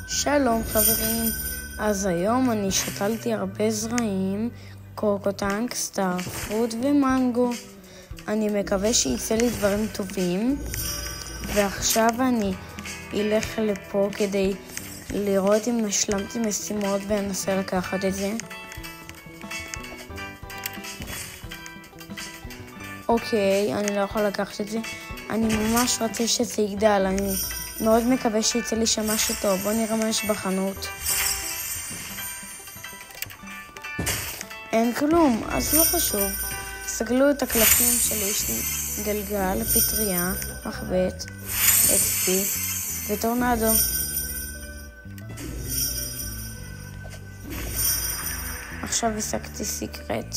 שלום חברים, אז היום אני שתלתי הרבה זרעים, קוקוטנק, סטארפרוד ומנגו. אני מקווה שיצא לי דברים טובים, ועכשיו אני אלך לפה כדי לראות אם השלמתי משימות ואנסה לקחת את זה. אוקיי, אני לא יכול לקחת את זה. אני ממש רוצה שזה יגדל, אני מאוד מקווה שיצא לי שם משהו טוב. בואו נראה מה יש בחנות. אין כלום, אז לא חשוב. סגלו את הקלפים שלי, יש לי גלגל, פטריה, מחבט, XP וטורנדו. עכשיו השגתי סיקרט.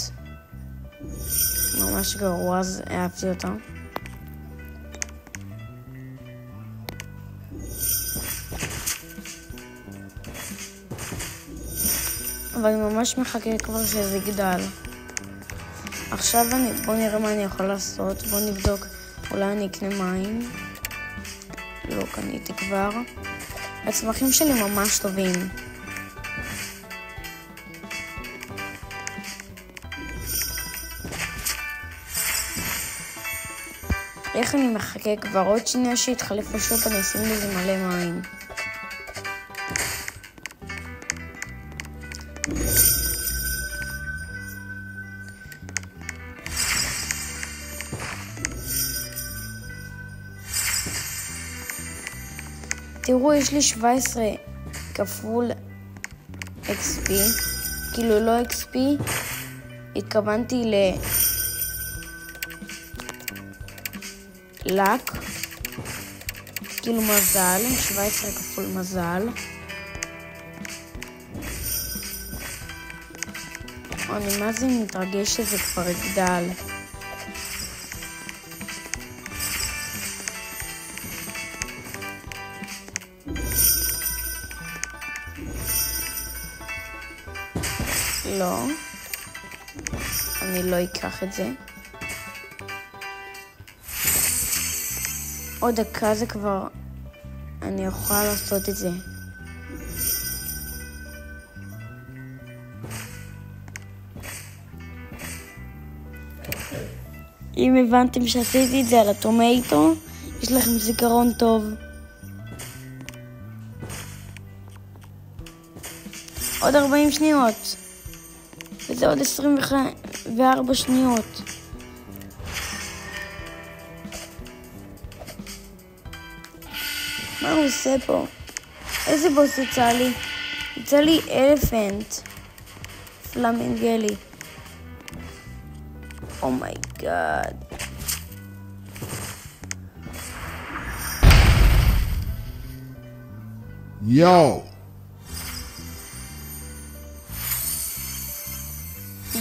ממש גרוע, אז אהבתי אותה. אבל אני ממש מחכה כבר שזה יגדל. עכשיו בוא נראה מה אני יכול לעשות. בוא נבדוק, אולי אני אקנה מים. לא קניתי כבר. הצמחים שלי ממש טובים. איך אני מחכה כבר עוד שנייה שיתחלף השוק, אני אשים לזה מלא מים. תראו, יש לי 17 כפול XP, כאילו לא XP, התכוונתי לק, כאילו מזל, 17 כפול מזל. אני מה זה מתרגש שזה כבר יגדל. לא, אני לא אקח את זה. עוד דקה זה כבר, אני יכולה לעשות את זה. אם הבנתם שעשיתי את זה על הטומטו, יש לכם זיכרון טוב. עוד 40 שניות. וזה עוד 24 שניות. מה הוא עושה פה? איזה בוס יצא לי? יצא לי אלפנט. פלמינגלי. אומייגאד.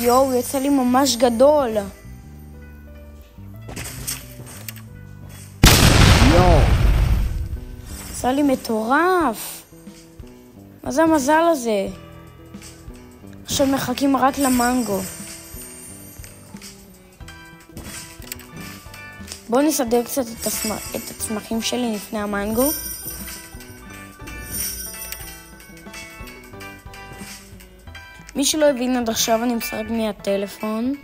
יואו, יצא לי ממש גדול. יצא לי מטורף. מה זה המזל הזה? עכשיו מחכים רק למנגו. בואו נסדר קצת את הצמחים שלי לפני המנגו. מי שלא הבין עד עכשיו, אני משחק מהטלפון.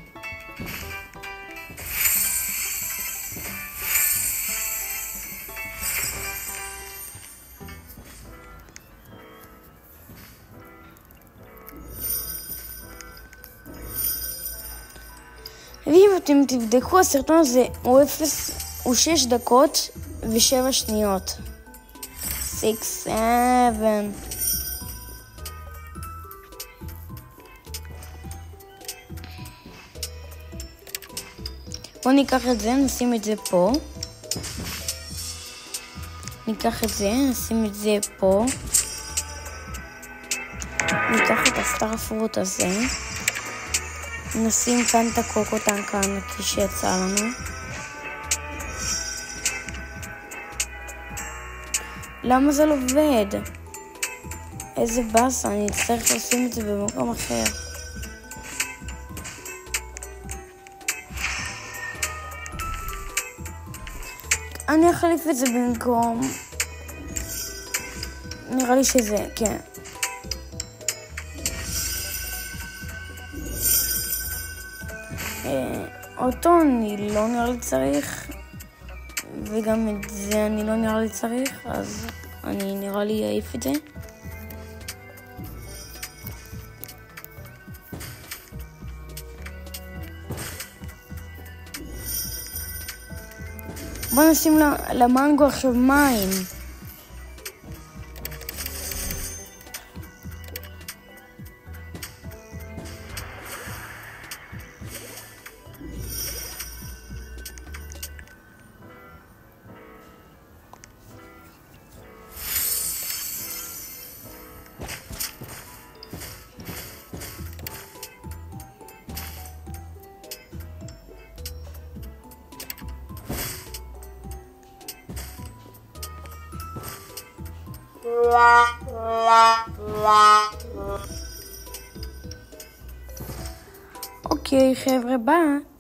ואם אתם תבדקו, הסרטון הזה הוא 6 דקות ו7 שניות. 6, 7. בואו ניקח את זה, נשים את זה פה. ניקח את זה, נשים את זה פה. ניקח את הסטארפרוט הזה. נשים כאן את הקוקוטנק הענקי שיצא לנו. למה זה לא עובד? איזה באסה, אני אצטרך לשים את זה במקום אחר. אני אחליף את זה במקום נראה לי שזה, כן. אותו אני לא נראה לי צריך, וגם את זה אני לא נראה לי צריך, אז אני נראה לי אעיף את זה. בוא נשים למנגו עכשיו מים. אוקיי, חבר'ה, ביי.